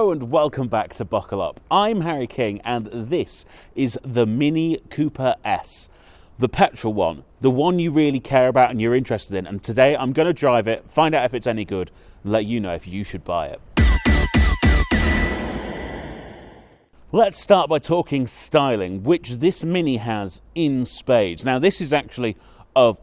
Hello and welcome back to Buckle Up. I'm Harry King and this is the Mini Cooper S. The petrol one, the one you really care about and you're interested in. And today I'm going to drive it, find out if it's any good, and let you know if you should buy it. Let's start by talking styling, which this Mini has in spades. Now this is actually a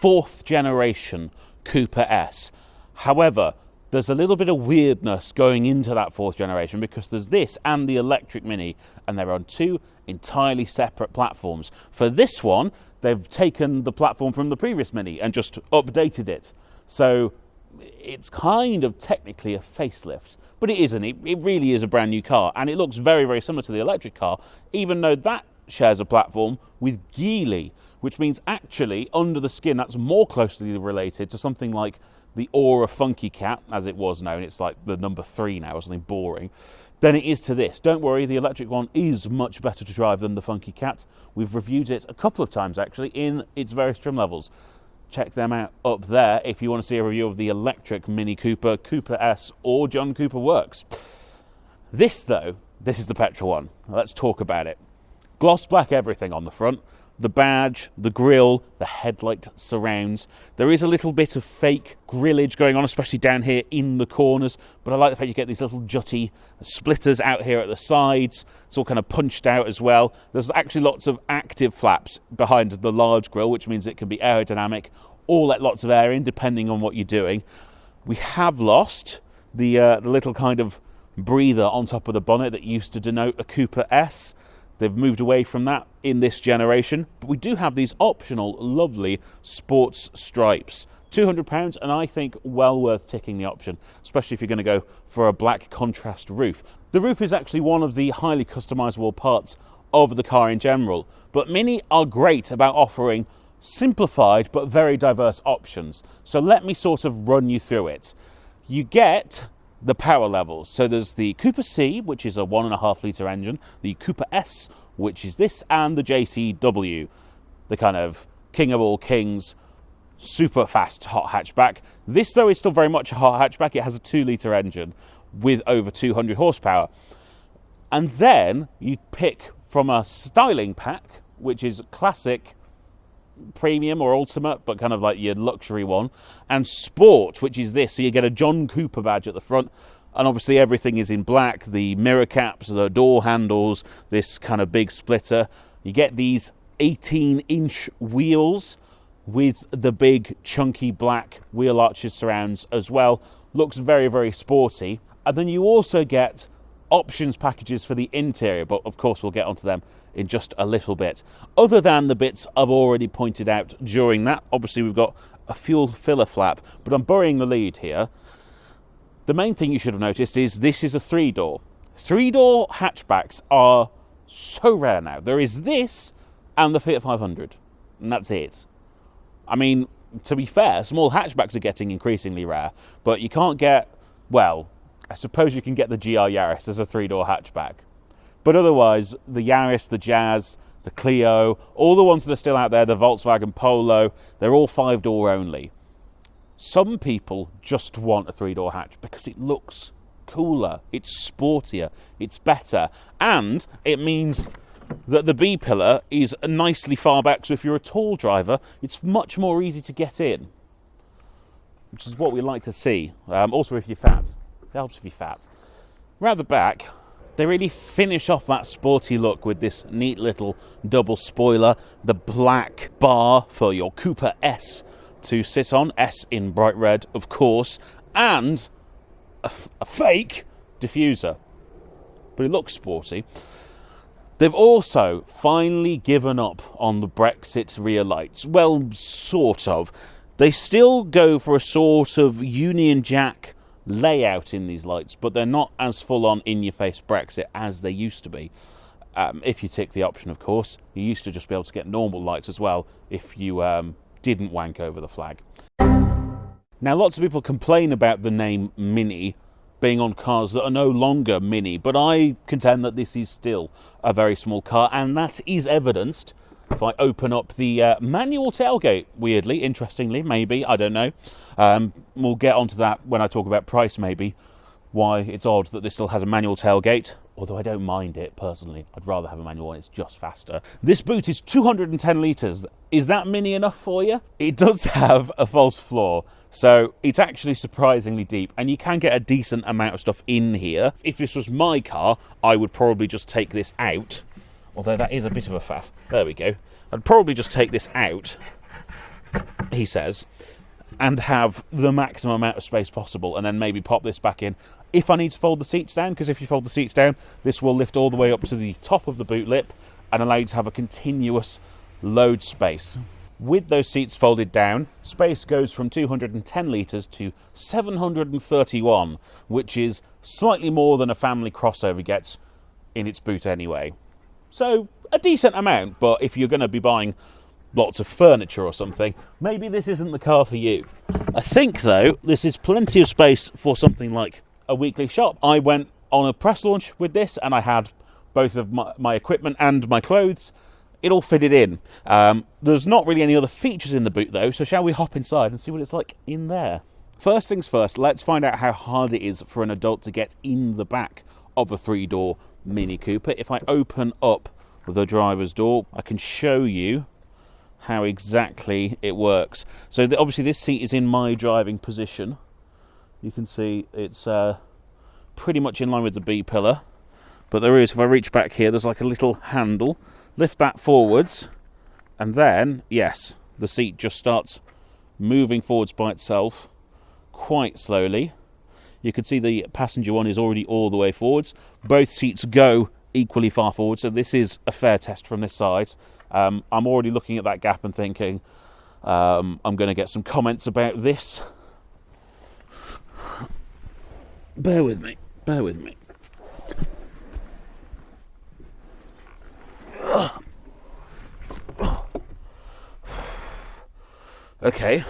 4th generation Cooper S. However, there's a little bit of weirdness going into that 4th generation because there's this and the electric Mini, and they're on 2 entirely separate platforms. For this one, they've taken the platform from the previous Mini and just updated it. So it's kind of technically a facelift, but it isn't. It really is a brand new car, and it looks very, very similar to the electric car, even though that shares a platform with Geely, which means actually under the skin that's more closely related to something like the Aura Funky Cat, as it was known. It's like the number 3 now, or something boring, than it is to this. Don't worry, the electric one is much better to drive than the Funky Cat. We've reviewed it a couple of times actually in its various trim levels. Check them out up there if you want to see a review of the electric Mini Cooper, Cooper S, or John Cooper Works. This though, this is the petrol one. Let's talk about it. Gloss black everything on the front. The badge, the grille, the headlight surrounds. There is a little bit of fake grillage going on, especially down here in the corners, but I like the fact you get these little jutty splitters out here at the sides. It's all kind of punched out as well. There's actually lots of active flaps behind the large grille, which means it can be aerodynamic or let lots of air in, depending on what you're doing. We have lost the little kind of breather on top of the bonnet that used to denote a Cooper S. They've moved away from that in this generation, but we do have these optional, lovely sports stripes. £200, and I think well worth ticking the option, especially if you're going to go for a black contrast roof. The roof is actually one of the highly customizable parts of the car in general, but Mini are great about offering simplified but very diverse options. So let me sort of run you through it. You get the power levels. So there's the Cooper C, which is a 1.5 litre engine, the Cooper S, which is this, and the JCW, the kind of king of all kings, super fast hot hatchback. This though is still very much a hot hatchback. It has a 2 litre engine with over 200 horsepower. And then you pick from a styling pack, which is classic, premium or ultimate, but kind of like your luxury one, and sport, which is this. So you get a John Cooper badge at the front, and obviously everything is in black. The mirror caps, the door handles, this kind of big splitter. You get these 18-inch wheels with the big chunky black wheel arches surrounds as well. Looks very, very sporty. And then you also get options packages for the interior, but of course we'll get onto them in just a little bit. Other than the bits I've already pointed out during that, obviously we've got a fuel filler flap, but I'm burying the lead here. The main thing you should have noticed is this is a 3-door. 3-door hatchbacks are so rare now. There is this and the Fiat 500, and that's it. I mean, to be fair, small hatchbacks are getting increasingly rare, but you can't get, well, I suppose you can get the GR Yaris as a 3-door hatchback. But otherwise, the Yaris, the Jazz, the Clio, all the ones that are still out there, the Volkswagen Polo, they're all 5-door only. Some people just want a 3-door hatch because it looks cooler, it's sportier, it's better, and it means that the B-pillar is nicely far back, so if you're a tall driver, it's much more easy to get in, which is what we like to see. Also, if you're fat. It helps if you're fat. Round the back, they really finish off that sporty look with this neat little double spoiler, the black bar for your Cooper S to sit on, S in bright red, of course, and a fake diffuser. But it looks sporty. They've also finally given up on the Brexit rear lights. Well, sort of. They still go for a sort of Union Jack layout in these lights, but they're not as full-on in-your-face Brexit as they used to be. If you tick the option, of course. You used to just be able to get normal lights as well if you didn't wank over the flag. Now, lots of people complain about the name Mini being on cars that are no longer Mini, but I contend that this is still a very small car, and that is evidenced if I open up the manual tailgate, weirdly, interestingly, maybe, I don't know. We'll get onto that when I talk about price, maybe. why it's odd that this still has a manual tailgate, although I don't mind it personally. I'd rather have a manual one, it's just faster. This boot is 210 litres. Is that mini enough for you? It does have a false floor, so it's actually surprisingly deep, and you can get a decent amount of stuff in here. If this was my car, I would probably just take this out, although that is a bit of a faff. There we go. I'd probably just take this out, he says, and have the maximum amount of space possible, and then maybe pop this back in if I need to fold the seats down, because if you fold the seats down, this will lift all the way up to the top of the boot lip and allow you to have a continuous load space. With those seats folded down, space goes from 210 litres to 731, which is slightly more than a family crossover gets in its boot anyway. So, a decent amount, but if you're going to be buying lots of furniture or something, maybe this isn't the car for you. I think, though, this is plenty of space for something like a weekly shop. I went on a press launch with this, and I had both of my equipment and my clothes. It all fitted in. There's not really any other features in the boot, though, so shall we hop inside and see what it's like in there? First things first, let's find out how hard it is for an adult to get in the back of a 3-door Mini Cooper. If I open up the driver's door, I can show you how exactly it works. So obviously this seat is in my driving position. You can see it's pretty much in line with the B pillar, but there is, if I reach back here, there's like a little handle. Lift that forwards, and then, yes, the seat just starts moving forwards by itself quite slowly. You can see the passenger one is already all the way forwards. Both seats go equally far forward, so this is a fair test from this side. I'm already looking at that gap and thinking I'm going to get some comments about this. Bear with me. Okay.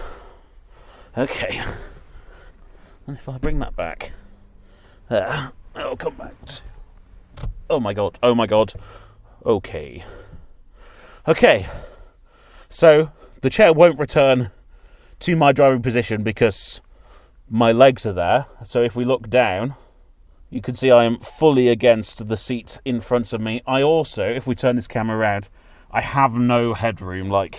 And if I bring that back, it'll come back. Oh my god. Okay. So the chair won't return to my driving position because my legs are there. So if we look down, you can see I am fully against the seat in front of me. I also, if we turn this camera around, I have no headroom. Like,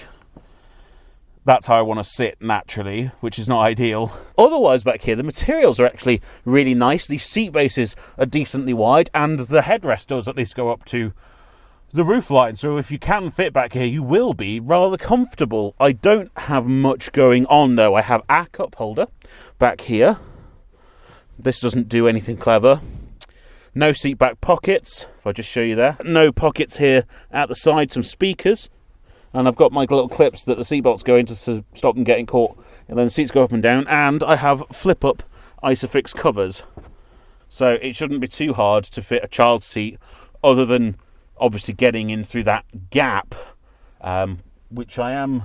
that's how I want to sit naturally, which is not ideal. Otherwise, back here, the materials are actually really nice. The seat bases are decently wide, and the headrest does at least go up to the roofline. So if you can fit back here, you will be rather comfortable. I don't have much going on, though. I have a cup holder back here. This doesn't do anything clever. No seat back pockets, if I just show you there. No pockets here at the side, some speakers. And I've got my little clips that the seatbelts go into to stop them getting caught. And then the seats go up and down. And I have flip-up Isofix covers. So it shouldn't be too hard to fit a child's seat, other than obviously getting in through that gap, which I am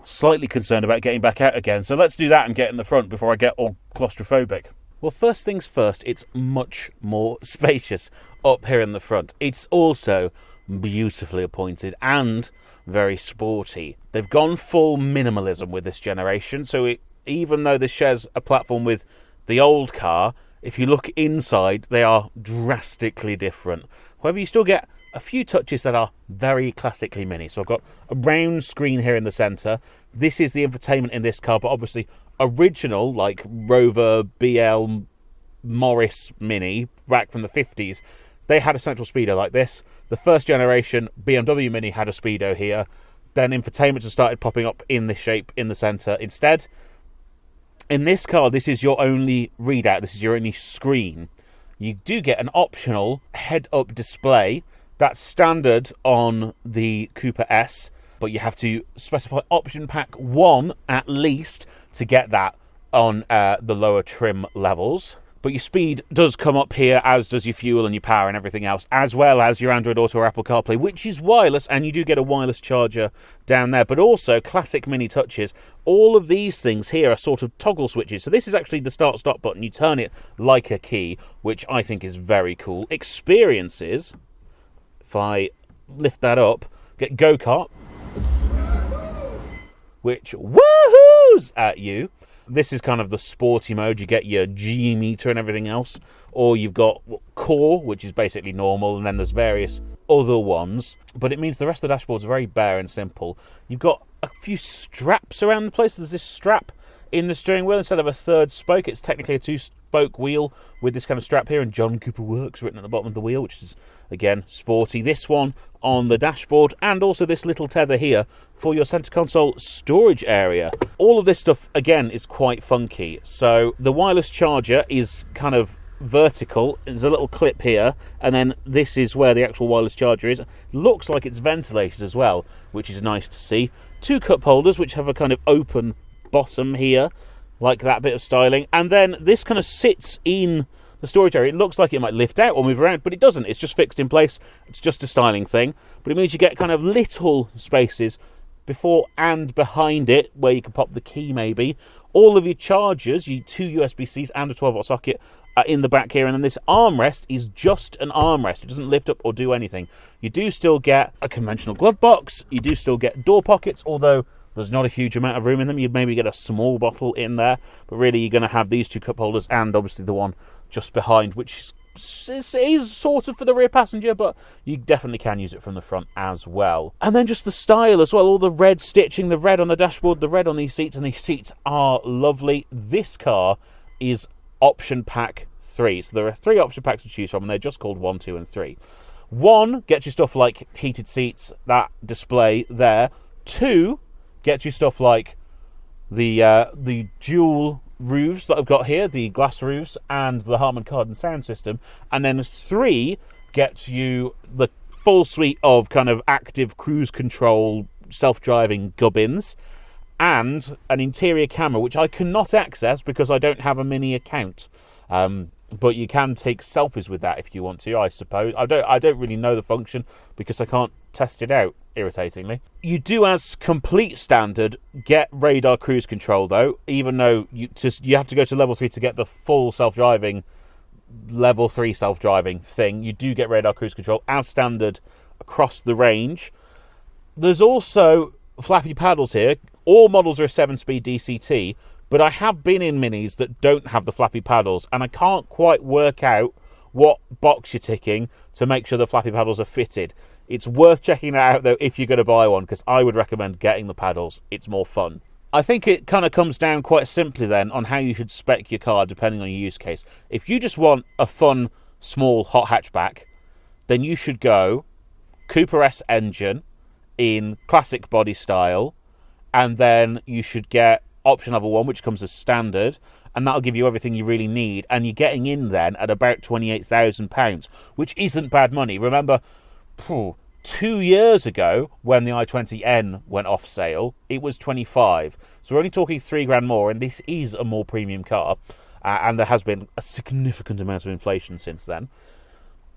slightly concerned about getting back out again. So let's do that and get in the front before I get all claustrophobic. Well, first things first, it's much more spacious up here in the front. It's also beautifully appointed and very sporty. They've gone full minimalism with this generation, so even though this shares a platform with the old car, if you look inside, they are drastically different. However, you still get a few touches that are very classically Mini. So I've got a round screen here in the centre. This is the infotainment in this car, but obviously original, like Rover, BL, Morris Mini, back from the 50s, they had a central speedo like this. The first generation BMW Mini had a speedo here. Then infotainment has started popping up in this shape in the centre instead. In this car, this is your only readout. This is your only screen. You do get an optional head-up display. That's standard on the Cooper S, but you have to specify option pack 1 at least to get that on the lower trim levels. But your speed does come up here, as does your fuel and your power and everything else, as well as your Android Auto or Apple CarPlay, which is wireless, and you do get a wireless charger down there. But also, classic Mini touches, all of these things here are sort of toggle switches. So this is actually the start-stop button. You turn it like a key, which I think is very cool. Experiences, if I lift that up, get go-kart, which woohoos at you. this is kind of the sporty mode. You get your G meter and everything else. Or you've got core, which is basically normal, and then there's various other ones. But it means the rest of the dashboard's very bare and simple. You've got a few straps around the place. There's this strap in the steering wheel instead of a third spoke. It's technically a two-spoke wheel with this kind of strap here, and John Cooper Works written at the bottom of the wheel, which is, again, sporty. This one on the dashboard, and also this little tether here for your center console storage area. All of this stuff, again, is quite funky. So the wireless charger is kind of vertical. There's a little clip here, and then this is where the actual wireless charger is. Looks like it's ventilated as well, which is nice to see. Two cup holders, which have a kind of open bottom here, like that bit of styling, and then this kind of sits in the storage area. It looks like it might lift out or move around, but it doesn't. It's just fixed in place. It's just a styling thing, but it means you get kind of little spaces before and behind it where you can pop the key maybe. All of your chargers, your two USB-Cs and a 12-volt socket, are in the back here, and then this armrest is just an armrest. It doesn't lift up or do anything. You do still get a conventional glove box. You do still get door pockets, although there's not a huge amount of room in them. You'd maybe get a small bottle in there, but really you're going to have these two cup holders and obviously the one just behind, which is sort of for the rear passenger, but you definitely can use it from the front as well. And then just the style as well, all the red stitching, the red on the dashboard, the red on these seats, and these seats are lovely. This car is option pack 3, so there are 3 option packs to choose from, and they're just called 1, 2 and 3. 1 gets you stuff like heated seats, that display there. 2 gets you stuff like the dual roofs that I've got here, the glass roofs and the Harman Kardon sound system, and then 3 gets you the full suite of kind of active cruise control self-driving gubbins and an interior camera, which I cannot access because I don't have a mini account. But you can take selfies with that if you want to, I suppose. I don't really know the function because I can't test it out, irritatingly. You do, as complete standard, get radar cruise control, though, even though you have to go to level 3 to get the full self-driving, level 3 self-driving thing. You do get radar cruise control as standard across the range. There's also flappy paddles here. All models are a 7-speed DCT, but I have been in Minis that don't have the flappy paddles, and I can't quite work out what box you're ticking to make sure the flappy paddles are fitted. It's worth checking that out, though, if you're going to buy one, because I would recommend getting the paddles. It's more fun. I think it kind of comes down quite simply, then, on how you should spec your car, depending on your use case. If you just want a fun, small, hot hatchback, then you should go Cooper S engine in classic body style, and then you should get option level 1, which comes as standard, and that'll give you everything you really need, and you're getting in then at about £28,000, which isn't bad money. Remember, 2 years ago, when the i20N went off sale, it was 25. So we're only talking £3 more, and this is a more premium car, and there has been a significant amount of inflation since then.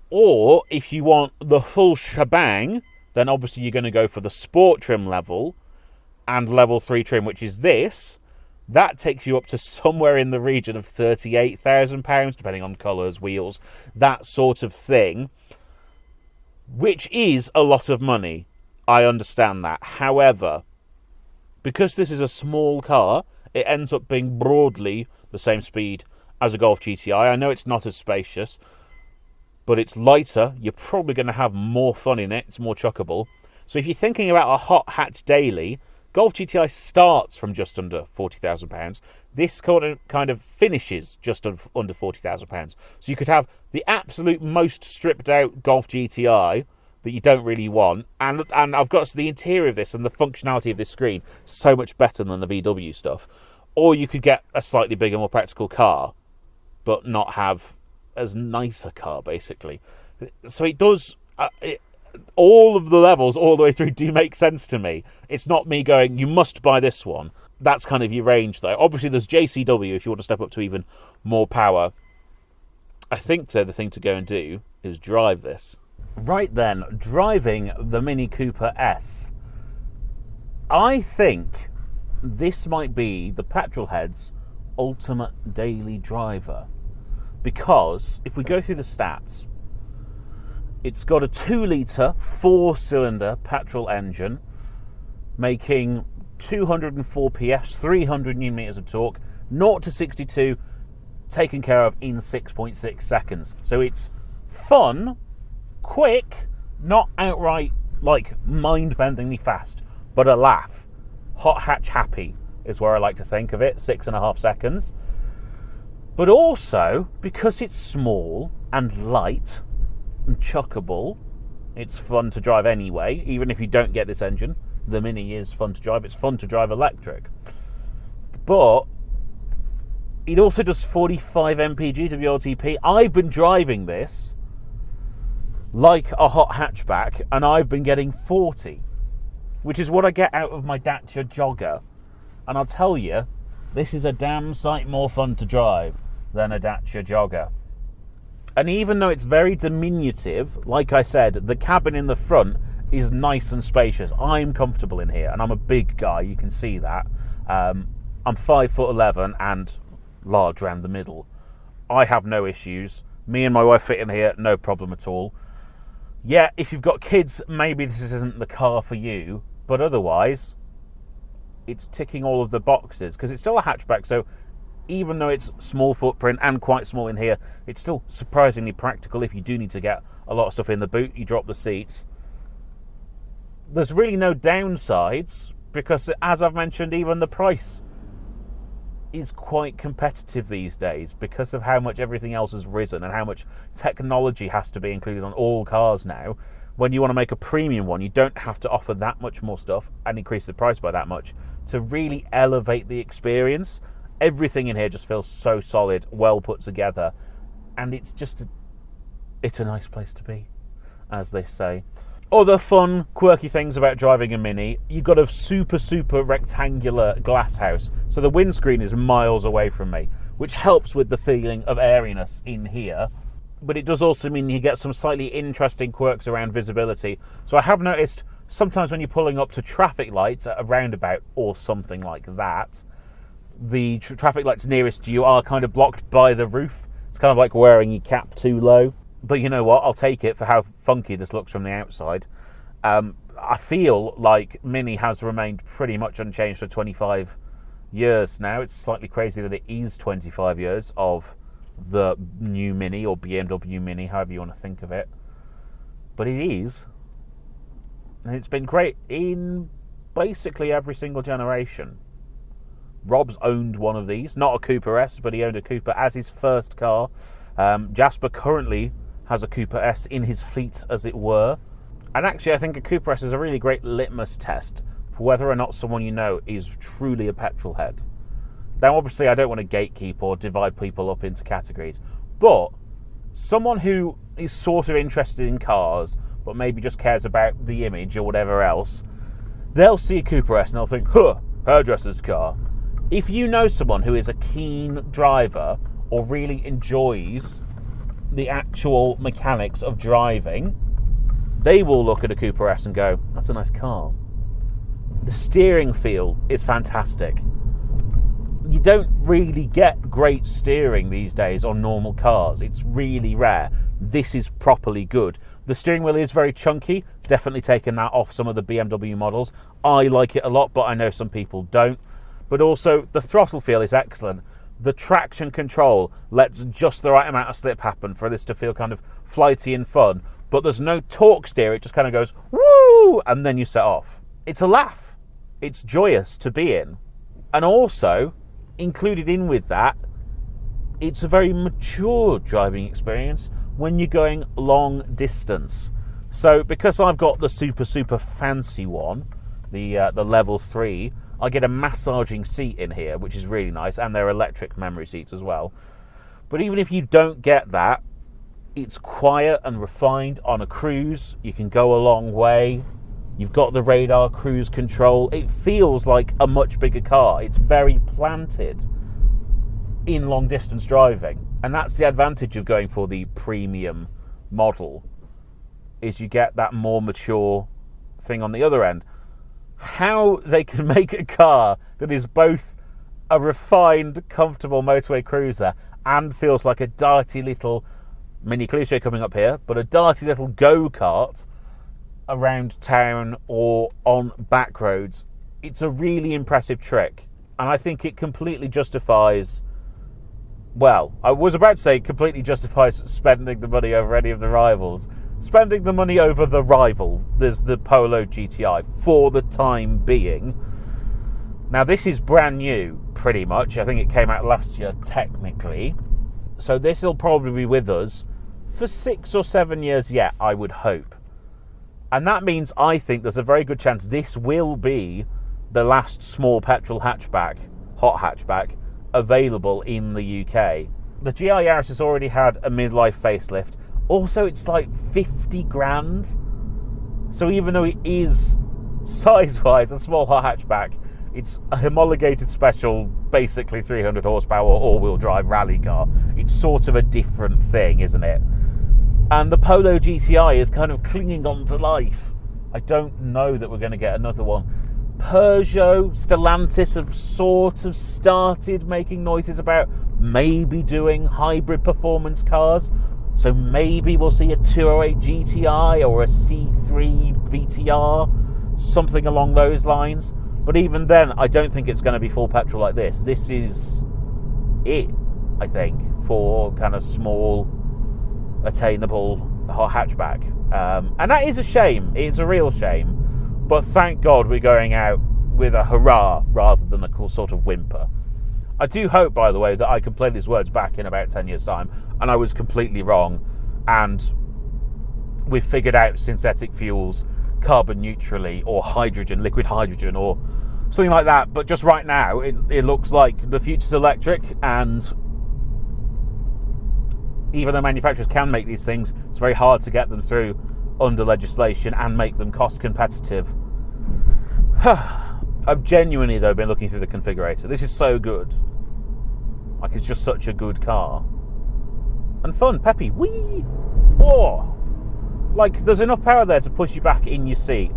Or, if you want the full shebang, then obviously you're going to go for the sport trim level, and level 3 trim, which is this. That takes you up to somewhere in the region of £38,000, depending on colours, wheels, that sort of thing, which is a lot of money. I understand that. However, because this is a small car, it ends up being broadly the same speed as a Golf GTI. I know it's not as spacious, but it's lighter. You're probably going to have more fun in it. It's more chuckable. So if you're thinking about a hot hatch daily, Golf GTI starts from just under £40,000. This kind of finishes just under £40,000. So you could have the absolute most stripped out Golf GTI that you don't really want, and I've got the interior of this and the functionality of this screen so much better than the VW stuff. Or you could get a slightly bigger, more practical car, but not have as nice a car, basically. So it does... all of the levels all the way through do make sense to me. It's not me going, you must buy this one. That's kind of your range, though. Obviously, there's JCW if you want to step up to even more power. I think, though, the thing to go and do is drive this. Right then, driving the Mini Cooper S. I think this might be the petrolhead's ultimate daily driver. Because, if we go through the stats... It's got a 2-litre, 4-cylinder petrol engine, making 204 PS, 300 Nm of torque, 0 to 62 taken care of in 6.6 seconds. So it's fun, quick, not outright like mind-bendingly fast, but a laugh. Hot hatch happy is where I like to think of it, 6.5 seconds. But also, because it's small and light and chuckable, it's fun to drive anyway, even if you don't get this engine. The Mini is fun to drive. It's fun to drive electric. But it also does 45 mpg WLTP. I've been driving this like a hot hatchback, and I've been getting 40, which is what I get out of my Dacia Jogger. And I'll tell you, this is a damn sight more fun to drive than a Dacia Jogger. And even though it's very diminutive, like I said, the cabin in the front is nice and spacious. I'm comfortable in here, and I'm a big guy, you can see that. I'm 5'11" and large around the middle. I have no issues. Me and my wife fit in here, no problem at all. Yeah, if you've got kids, maybe this isn't the car for you, but otherwise, it's ticking all of the boxes, because it's still a hatchback, so even though it's small footprint and quite small in here, it's still surprisingly practical. If you do need to get a lot of stuff in the boot, you drop the seats. There's really no downsides, because as I've mentioned, even the price is quite competitive these days because of how much everything else has risen and how much technology has to be included on all cars now. When you want to make a premium one, you don't have to offer that much more stuff and increase the price by that much to really elevate the experience. Everything in here just feels so solid, well put together, and it's a nice place to be, as they say. Other fun, quirky things about driving a Mini, you've got a super rectangular glass house, so the windscreen is miles away from me, which helps with the feeling of airiness in here. But it does also mean you get some slightly interesting quirks around visibility. So I have noticed sometimes when you're pulling up to traffic lights at a roundabout or something like that, the traffic lights nearest to you are kind of blocked by the roof. It's kind of like wearing your cap too low. But you know what? I'll take it for how funky this looks from the outside. I feel like Mini has remained pretty much unchanged for 25 years now. It's slightly crazy that it is 25 years of the new Mini or BMW Mini, however you want to think of it. But it is. And it's been great in basically every single generation. Rob's owned one of these, not a Cooper S, but he owned a Cooper as his first car. Jasper currently has a Cooper S in his fleet, as it were. And actually, I think a Cooper S is a really great litmus test for whether or not someone you know is truly a petrol head. Now, obviously, I don't want to gatekeep or divide people up into categories, but someone who is sort of interested in cars, but maybe just cares about the image or whatever else, they'll see a Cooper S and they'll think, huh, hairdresser's car. If you know someone who is a keen driver or really enjoys the actual mechanics of driving, they will look at a Cooper S and go, that's a nice car. The steering feel is fantastic. You don't really get great steering these days on normal cars. It's really rare. This is properly good. The steering wheel is very chunky, definitely taken that off some of the BMW models. I like it a lot, but I know some people don't. But also, the throttle feel is excellent. The traction control lets just the right amount of slip happen for this to feel kind of flighty and fun. But there's no torque steer, it just kind of goes, woo, and then you set off. It's a laugh. It's joyous to be in. And also, included in with that, it's a very mature driving experience when you're going long distance. So because I've got the super fancy one, the level 3, I get a massaging seat in here, which is really nice, and they're electric memory seats as well. But even if you don't get that, it's quiet and refined on a cruise. You can go a long way. You've got the radar cruise control. It feels like a much bigger car. It's very planted in long distance driving. And that's the advantage of going for the premium model, is you get that more mature thing on the other end. How they can make a car that is both a refined, comfortable motorway cruiser and feels like a dirty little, mini cliche coming up here, but a dirty little go-kart around town or on back roads, it's a really impressive trick. And I think it completely justifies... Well, I was about to say completely justifies spending the money over any of the rivals. Spending the money over the rival, there's the Polo GTI, for the time being. Now, this is brand new, pretty much. I think it came out last year, technically. So this will probably be with us for 6 or 7 years yet, I would hope. And that means I think there's a very good chance this will be the last small petrol hatchback, hot hatchback, available in the UK. The GR Yaris has already had a midlife facelift. Also, it's like 50 grand. So even though it is size-wise a small hot hatchback, it's a homologated special, basically 300 horsepower all-wheel drive rally car. It's sort of a different thing, isn't it? And the Polo GTI is kind of clinging on to life. I don't know that we're going to get another one. Peugeot, Stellantis have sort of started making noises about maybe doing hybrid performance cars. So maybe we'll see a 208 GTI or a C3 VTR, something along those lines. But even then, I don't think it's going to be full petrol like this. This is it, I think, for kind of small, attainable hot hatchback. And that is a shame. It's a real shame. But thank God we're going out with a hurrah rather than a sort of whimper. I do hope, by the way, that I can play these words back in about 10 years' time and I was completely wrong and we've figured out synthetic fuels carbon neutrally or hydrogen, liquid hydrogen or something like that. But just right now, it looks like the future's electric, and even though manufacturers can make these things, it's very hard to get them through under legislation and make them cost competitive. I've genuinely, though, been looking through the configurator. This is so good. Like, it's just such a good car. And fun, peppy. Whee! Oh! Like, there's enough power there to push you back in your seat.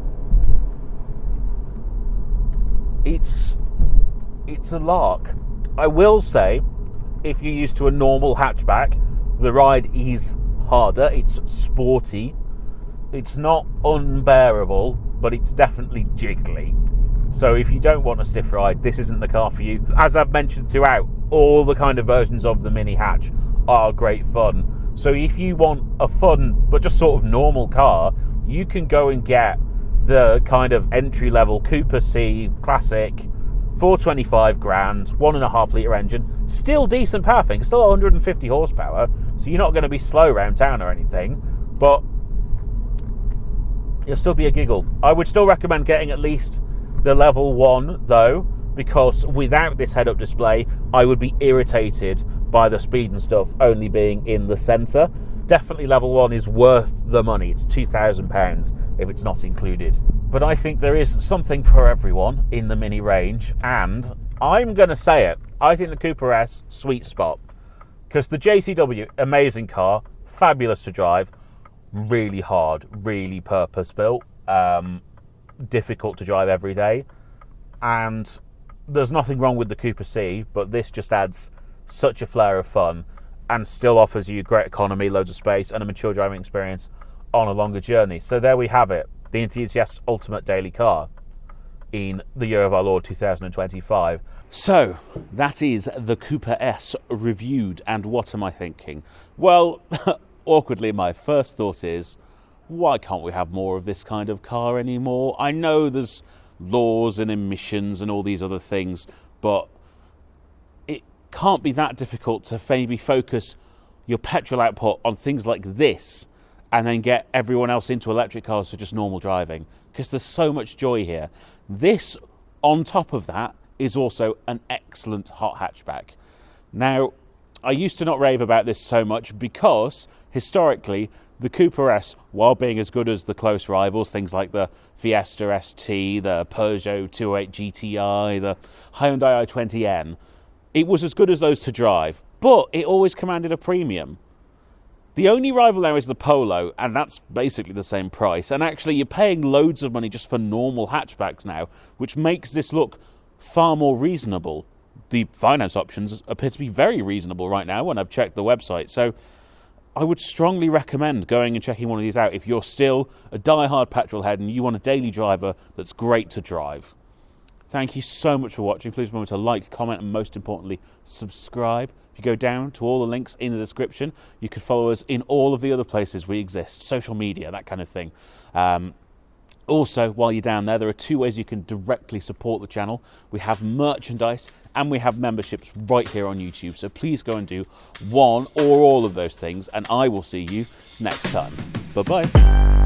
It's a lark. I will say, if you're used to a normal hatchback, the ride is harder. It's sporty. It's not unbearable, but it's definitely jiggly. So if you don't want a stiff ride, this isn't the car for you. As I've mentioned throughout, all the kind of versions of the Mini Hatch are great fun. So if you want a fun, but just sort of normal car, you can go and get the kind of entry-level Cooper C Classic for 25 grand, 1.5 litre engine. Still decent power thing, still 150 horsepower, so you're not going to be slow around town or anything, but it'll still be a giggle. I would still recommend getting at least the level 1, though, because without this head-up display, I would be irritated by the speed and stuff only being in the centre. Definitely level 1 is worth the money. It's £2,000 if it's not included. But I think there is something for everyone in the Mini range, and I'm going to say it. I think the Cooper S, sweet spot. Because the JCW, amazing car, fabulous to drive, really hard, really purpose-built, difficult to drive every day. And there's nothing wrong with the Cooper C, but this just adds such a flair of fun and still offers you great economy, loads of space, and a mature driving experience on a longer journey. So there we have it, the enthusiast's ultimate daily car in the year of our Lord 2025. So that is the Cooper S reviewed, and what am I thinking? Well, awkwardly, my first thought is, why can't we have more of this kind of car anymore? I know there's laws and emissions and all these other things, but it can't be that difficult to maybe focus your petrol output on things like this and then get everyone else into electric cars for just normal driving, because there's so much joy here. This, on top of that, is also an excellent hot hatchback. Now, I used to not rave about this so much because, historically, the Cooper S, while being as good as the close rivals, things like the Fiesta ST, the Peugeot 208 GTI, the Hyundai i20N, it was as good as those to drive, but it always commanded a premium. The only rival now is the Polo, and that's basically the same price. And actually, you're paying loads of money just for normal hatchbacks now, which makes this look far more reasonable. The finance options appear to be very reasonable right now when I've checked the website. So I would strongly recommend going and checking one of these out if you're still a die-hard petrol head and you want a daily driver that's great to drive. Thank you so much for watching. Please remember to like, comment, and most importantly, subscribe. If you go down to all the links in the description, you can follow us in all of the other places we exist, social media, that kind of thing. Also, while you're down there are 2 ways you can directly support the channel. We have merchandise and we have memberships right here on YouTube. So please go and do one or all of those things, and I will see you next time. Bye-bye.